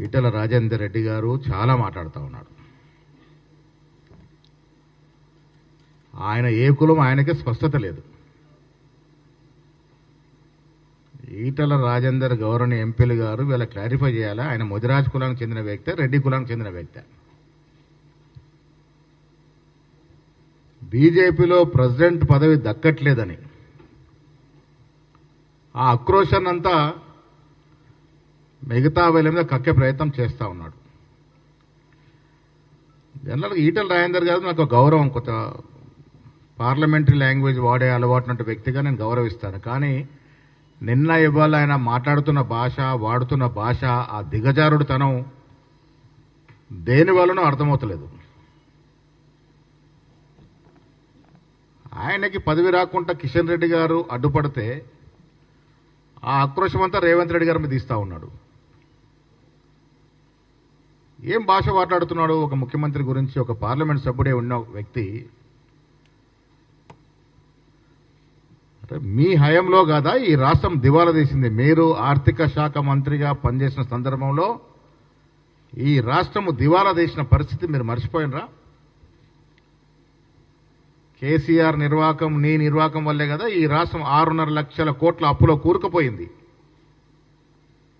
ఈటెల రాజేందర్ రెడ్డి గారు చాలా మాట్లాడుతూ ఉన్నాడు. ఆయన ఏ కులం ఆయనకే స్పష్టత లేదు. ఈటెల రాజేందర్ గౌరవనీయ ఎంపీలు గారు వీళ్ళ క్లారిఫై చేయాలా, ఆయన ముదిరాజ్ కులానికి చెందిన వ్యక్తి, రెడ్డి కులానికి చెందిన వ్యక్తి. బీజేపీలో ప్రెసిడెంట్ పదవి దక్కట్లేదని ఆ ఆక్రోశాన్నంతా మిగతా వీళ్ళ మీద కక్కే ప్రయత్నం చేస్తూ ఉన్నాడు. జనరల్గా ఈటెల రాజేందర్ గారు నాకు గౌరవం, కొత్త పార్లమెంటరీ లాంగ్వేజ్ వాడే అలవాటున్న వ్యక్తిగా నేను గౌరవిస్తాను. కానీ నిన్న ఇవాళ ఆయన మాట్లాడుతున్న భాష, వాడుతున్న భాష, ఆ దిగజారుడుతనం దేని వలనో అర్థమవుతలేదు. ఆయనకి పదవి రాకుండా కిషన్ రెడ్డి గారు అడ్డుపడితే ఆ ఆక్రోశం అంతా రేవంత్ రెడ్డి గారి మీద ఇస్తా ఉన్నాడు. ఏం భాష మాట్లాడుతున్నాడు ఒక ముఖ్యమంత్రి గురించి, ఒక పార్లమెంట్ సభ్యుడే ఉన్న వ్యక్తి. మీ హయాంలో కాదా ఈ రాష్ట్రం దివాలా తీసింది? మీరు ఆర్థిక శాఖ మంత్రిగా పనిచేసిన సందర్భంలో ఈ రాష్ట్రము దివాలా తీసిన పరిస్థితి మీరు మర్చిపోయినరా? కేసీఆర్ నిర్వాకం, నీ నిర్వాకం వల్లే కదా ఈ రాష్ట్రం 6.5 లక్షల కోట్ల అప్పులో కూరుకుపోయింది.